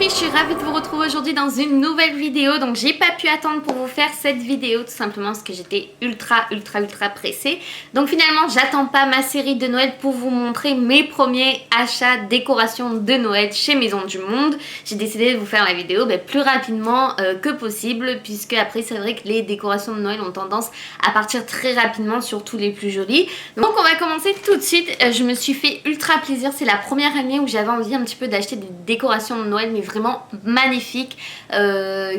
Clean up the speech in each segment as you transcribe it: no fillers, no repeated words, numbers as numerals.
filles, je suis ravie de vous retrouver aujourd'hui dans une nouvelle vidéo. Donc j'ai pas pu attendre pour vous faire cette vidéo tout simplement parce que j'étais ultra pressée. Donc finalement j'attends pas ma série de Noël pour vous montrer mes premiers achats décorations de Noël chez Maison du Monde. J'ai décidé de vous faire la vidéo plus rapidement que possible, puisque après c'est vrai que les décorations de Noël ont tendance à partir très rapidement, surtout les plus jolies. Donc on va commencer tout de suite. Je me suis fait ultra plaisir, c'est la première année où j'avais envie un petit peu d'acheter des décorations de Noël mais vraiment magnifiques,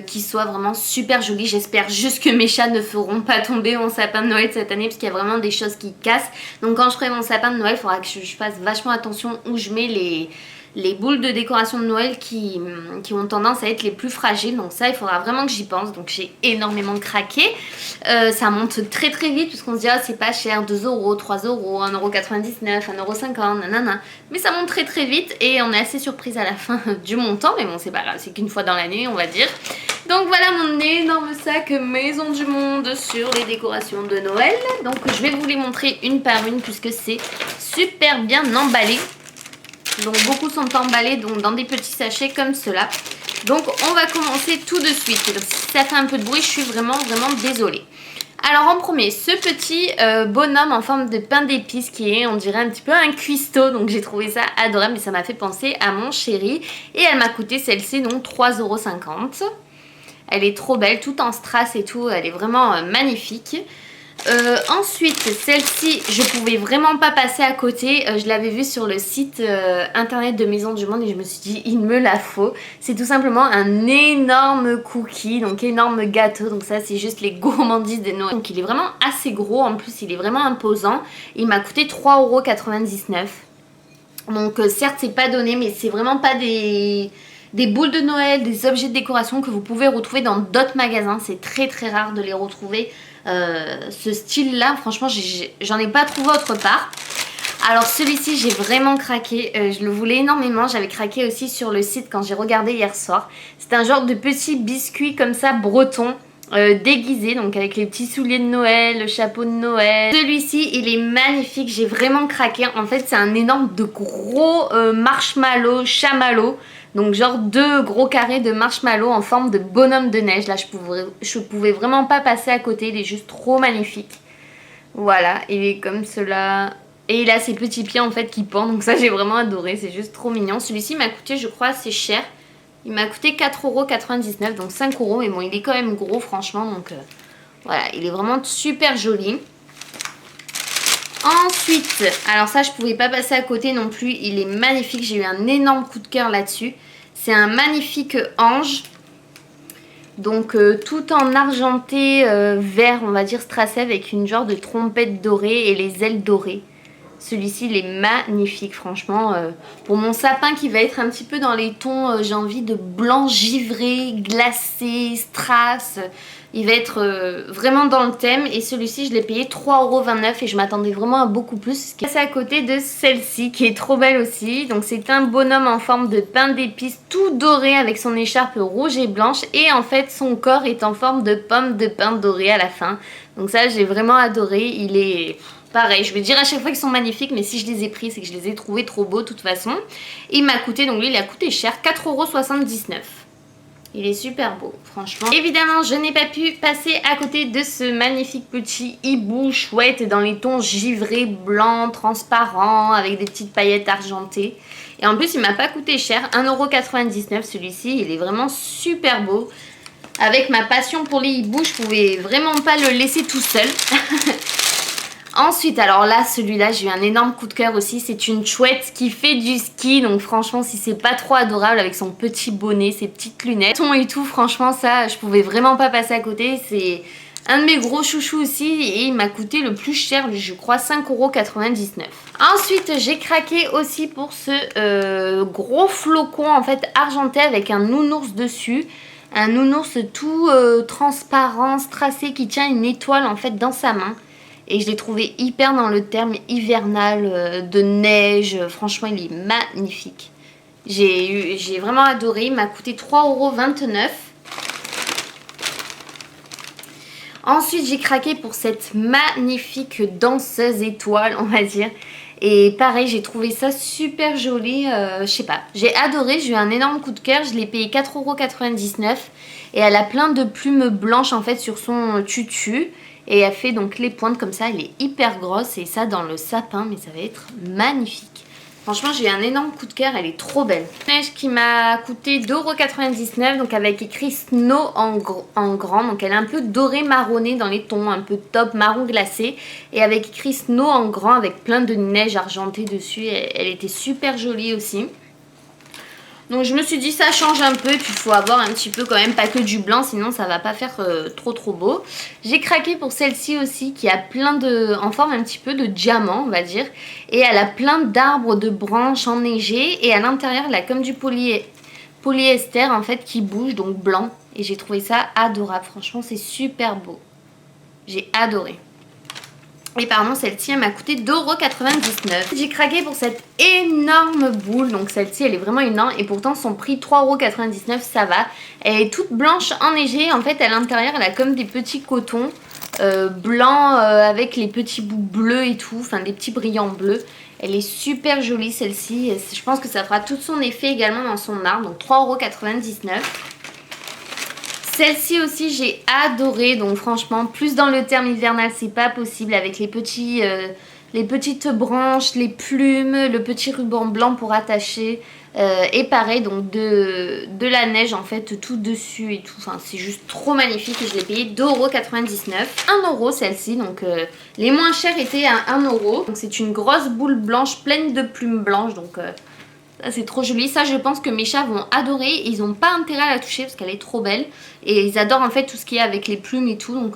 qui soient vraiment super jolies. J'espère juste que mes chats ne feront pas tomber mon sapin de Noël cette année, parce qu'il y a vraiment des choses qui cassent. Donc quand je ferai mon sapin de Noël, il faudra que je fasse vachement attention où je mets les boules de décoration de Noël qui ont tendance à être les plus fragiles. Donc ça, il faudra vraiment que j'y pense. Donc j'ai énormément craqué. Ça monte très vite puisqu'on se dit ah, c'est pas cher, 2 €, 3 €, 1,99 €, 1,50 €, nanana. Mais ça monte très vite et on est assez surprise à la fin du montant. Mais bon, c'est pas grave, c'est qu'une fois dans l'année, on va dire. Donc voilà mon énorme sac Maison du Monde sur les décorations de Noël. Donc je vais vous les montrer une par une puisque c'est super bien emballé. Donc beaucoup sont emballés donc dans des petits sachets comme cela. Donc on va commencer tout de suite. Si ça fait un peu de bruit, je suis vraiment désolée. Alors en premier, ce petit bonhomme en forme de pain d'épices qui est, on dirait un petit peu un cuistot. Donc j'ai trouvé ça adorable et ça m'a fait penser à mon chéri. Et elle m'a coûté celle-ci donc 3,50 €. Elle est trop belle, tout en strass et tout. Elle est vraiment magnifique. Ensuite, celle-ci, je pouvais vraiment pas passer à côté. Je l'avais vue sur le site internet de Maison du Monde et je me suis dit, il me la faut. C'est tout simplement un énorme cookie, donc énorme gâteau. Donc ça, c'est juste les gourmandises de Noël. Donc il est vraiment assez gros. En plus, il est vraiment imposant. Il m'a coûté 3,99 €. Donc certes, c'est pas donné, mais c'est vraiment pas des boules de Noël, des objets de décoration que vous pouvez retrouver dans d'autres magasins. C'est très rare de les retrouver. Ce style là franchement j'en ai pas trouvé autre part. Alors celui-ci j'ai vraiment craqué, je le voulais énormément. J'avais craqué aussi sur le site quand j'ai regardé hier soir. C'est un genre de petit biscuit comme ça breton, déguisé, donc avec les petits souliers de Noël, le chapeau de Noël. Celui-ci il est magnifique, j'ai vraiment craqué. En fait c'est un énorme de gros marshmallow, chamallow. Donc genre 2 gros carrés de marshmallow en forme de bonhomme de neige. Là je pouvais vraiment pas passer à côté, il est juste trop magnifique. Voilà, il est comme cela. Et il a ses petits pieds en fait qui pendent, donc ça j'ai vraiment adoré, c'est juste trop mignon. Celui-ci m'a coûté, je crois, assez cher. Il m'a coûté 4,99 €, donc 5 €, mais bon il est quand même gros franchement, donc voilà, il est vraiment super joli. Ensuite, alors ça je pouvais pas passer à côté non plus, il est magnifique, j'ai eu un énorme coup de cœur là-dessus. C'est un magnifique ange, donc tout en argenté vert, on va dire strassé, avec une genre de trompette dorée et les ailes dorées. Celui-ci il est magnifique franchement, pour mon sapin qui va être un petit peu dans les tons, j'ai envie de blanc givré, glacé, strass. Il va être vraiment dans le thème et celui-ci je l'ai payé 3,29 € et je m'attendais vraiment à beaucoup plus. C'est à côté de celle-ci qui est trop belle aussi. Donc c'est un bonhomme en forme de pain d'épices tout doré avec son écharpe rouge et blanche et en fait son corps est en forme de pomme de pain dorée à la fin. Donc ça j'ai vraiment adoré, il est... Pareil, je vais dire à chaque fois qu'ils sont magnifiques, mais si je les ai pris, c'est que je les ai trouvés trop beaux de toute façon. Et il m'a coûté, donc lui il a coûté cher, 4,79 €. Il est super beau, franchement. Évidemment, je n'ai pas pu passer à côté de ce magnifique petit hibou chouette dans les tons givrés, blancs, transparents, avec des petites paillettes argentées. Et en plus, il m'a pas coûté cher, 1,99 € celui-ci. Il est vraiment super beau. Avec ma passion pour les hiboux, je pouvais vraiment pas le laisser tout seul. Ensuite, alors là, celui-là, j'ai eu un énorme coup de cœur aussi. C'est une chouette qui fait du ski. Donc franchement, si c'est pas trop adorable avec son petit bonnet, ses petites lunettes, ton et tout, franchement, ça, je pouvais vraiment pas passer à côté. C'est un de mes gros chouchous aussi et il m'a coûté le plus cher, je crois, 5,99 €. Ensuite, j'ai craqué aussi pour ce gros flocon, en fait, argenté avec un nounours dessus. Un nounours tout transparent, strassé, qui tient une étoile, en fait, dans sa main. Et je l'ai trouvé hyper dans le terme hivernal, de neige. Franchement, il est magnifique. J'ai vraiment adoré. Il m'a coûté 3,29 €. Ensuite, j'ai craqué pour cette magnifique danseuse étoile, on va dire. Et pareil, j'ai trouvé ça super joli, je sais pas, j'ai adoré, j'ai eu un énorme coup de cœur, je l'ai payé 4,99 € et elle a plein de plumes blanches en fait sur son tutu. Et elle fait donc les pointes comme ça, elle est hyper grosse et ça dans le sapin, mais ça va être magnifique. Franchement, j'ai eu un énorme coup de cœur, elle est trop belle. Neige qui m'a coûté 2,99 €, donc avec écrit Snow en grand. Donc elle est un peu dorée marronnée dans les tons, un peu top marron glacé. Et avec écrit Snow en grand avec plein de neige argentée dessus. Elle était super jolie aussi. Donc je me suis dit ça change un peu, puis il faut avoir un petit peu quand même, pas que du blanc, sinon ça va pas faire trop beau. J'ai craqué pour celle-ci aussi qui a plein de, en forme un petit peu de diamant on va dire. Et elle a plein d'arbres, de branches enneigées et à l'intérieur elle a comme du polyester en fait qui bouge, donc blanc. Et j'ai trouvé ça adorable, franchement c'est super beau. J'ai adoré. Et pardon, celle-ci elle m'a coûté 2,99 €. J'ai craqué pour cette énorme boule. Donc celle-ci elle est vraiment énorme. Et pourtant son prix 3,99 € ça va. Elle est toute blanche enneigée. En fait à l'intérieur elle a comme des petits cotons blancs avec les petits bouts bleus et tout. Enfin des petits brillants bleus. Elle est super jolie celle-ci. Je pense que ça fera tout son effet également dans son arbre. Donc 3,99 €. Celle-ci aussi j'ai adoré, donc franchement plus dans le terme hivernal c'est pas possible avec les petites branches, les plumes, le petit ruban blanc pour attacher et pareil donc de la neige en fait tout dessus et tout, enfin c'est juste trop magnifique et je l'ai payé 2,99 €. 1 € celle-ci, donc les moins chères étaient à 1 €, donc c'est une grosse boule blanche pleine de plumes blanches donc... ça c'est trop joli, ça je pense que mes chats vont adorer, ils n'ont pas intérêt à la toucher parce qu'elle est trop belle. Et ils adorent en fait tout ce qui est avec les plumes et tout, donc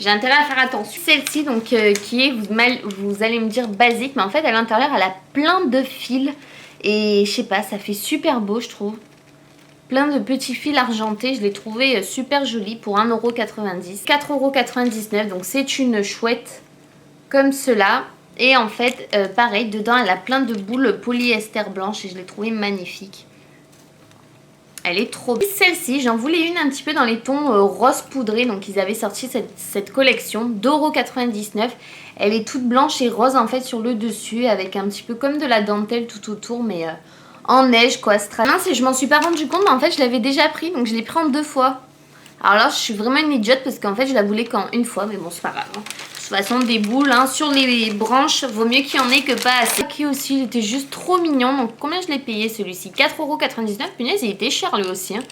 j'ai intérêt à faire attention. Celle-ci donc qui est, vous allez me dire basique, mais en fait à l'intérieur elle a plein de fils. Et je sais pas, ça fait super beau je trouve. Plein de petits fils argentés, je l'ai trouvé super joli pour 1,90 €. 4,99 €, donc c'est une chouette comme cela. Et en fait, pareil, dedans, elle a plein de boules polyester blanches et je l'ai trouvée magnifique. Elle est trop belle. Celle-ci, j'en voulais une un petit peu dans les tons rose poudré. Donc, ils avaient sorti cette collection, 2,99 €. Elle est toute blanche et rose en fait sur le dessus avec un petit peu comme de la dentelle tout autour, mais en neige quoi. Mince, et je m'en suis pas rendu compte, mais en fait, je l'avais déjà pris. Donc, je l'ai pris en 2 fois. Alors là, je suis vraiment une idiote parce qu'en fait, je la voulais qu'en une fois, mais bon, c'est pas grave. Hein. De toute façon, des boules hein, sur les branches, vaut mieux qu'il y en ait que pas assez. Qui aussi, il était juste trop mignon. Donc, combien je l'ai payé celui-ci? 4,99 €. Punaise, il était cher lui aussi. Hein.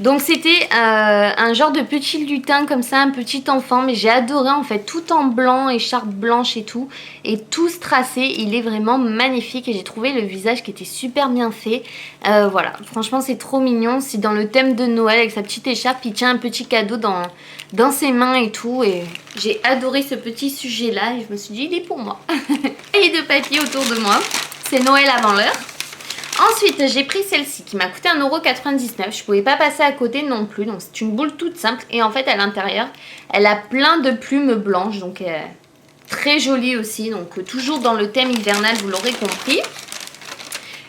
Donc, c'était un genre de petit lutin comme ça, un petit enfant. Mais j'ai adoré en fait, tout en blanc, écharpe blanche et tout. Et tout tracé, il est vraiment magnifique. Et j'ai trouvé le visage qui était super bien fait. Voilà, franchement, c'est trop mignon. C'est dans le thème de Noël avec sa petite écharpe. Il tient un petit cadeau dans ses mains et tout. Et j'ai adoré ce petit sujet là et je me suis dit il est pour moi. Et de papier autour de moi, c'est Noël avant l'heure. Ensuite j'ai pris celle-ci qui m'a coûté 1,99 €. Je pouvais pas passer à côté non plus, donc c'est une boule toute simple et en fait à l'intérieur elle a plein de plumes blanches, donc très jolie aussi, donc toujours dans le thème hivernal, vous l'aurez compris.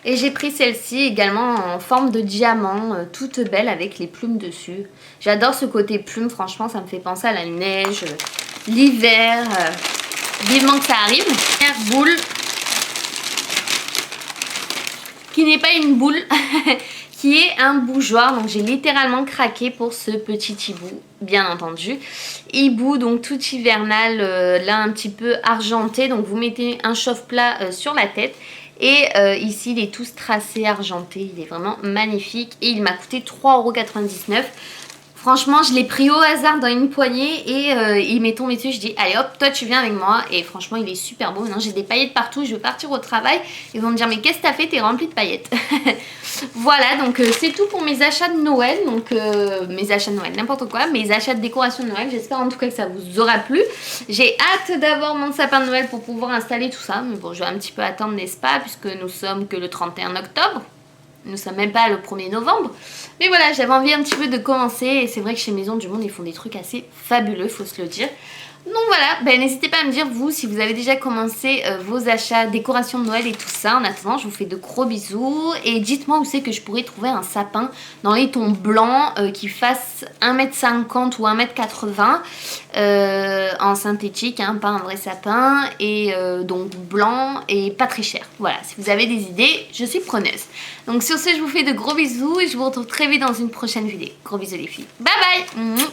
Et j'ai pris celle-ci également en forme de diamant, toute belle avec les plumes dessus. J'adore ce côté plume, franchement ça me fait penser à la neige, l'hiver, vivement que ça arrive. Première boule, qui n'est pas une boule, qui est un bougeoir. Donc j'ai littéralement craqué pour ce petit hibou, bien entendu. Hibou donc tout hivernal, là un petit peu argenté. Donc vous mettez un chauffe-plat sur la tête. Et ici il est tout tracé argenté, il est vraiment magnifique et il m'a coûté 3,99 €. Franchement je l'ai pris au hasard dans une poignée et il m'est tombé dessus, je dis allez hop toi tu viens avec moi et franchement il est super beau. Maintenant j'ai des paillettes partout, je vais partir au travail, ils vont me dire mais qu'est-ce que t'as fait, t'es remplie de paillettes. Voilà donc c'est tout pour mes achats de Noël, donc mes achats de Noël, n'importe quoi, mes achats de décoration de Noël. J'espère en tout cas que ça vous aura plu. J'ai hâte d'avoir mon sapin de Noël pour pouvoir installer tout ça, mais bon je vais un petit peu attendre n'est-ce pas puisque nous sommes que le 31 octobre. nous sommes même pas le 1er novembre. Mais voilà, j'avais envie un petit peu de commencer et c'est vrai que chez Maison du Monde, ils font des trucs assez fabuleux, faut se le dire. Donc voilà, ben, n'hésitez pas à me dire vous si vous avez déjà commencé vos achats, décoration de Noël et tout ça. En attendant, je vous fais de gros bisous et dites-moi où c'est que je pourrais trouver un sapin dans les tons blancs qui fasse 1,50 m ou 1,80 m en synthétique, hein, pas un vrai sapin, et donc blanc et pas très cher. Voilà, si vous avez des idées, je suis preneuse. Donc sur ce, je vous fais de gros bisous et je vous retrouve très vite dans une prochaine vidéo. Gros bisous les filles, bye bye.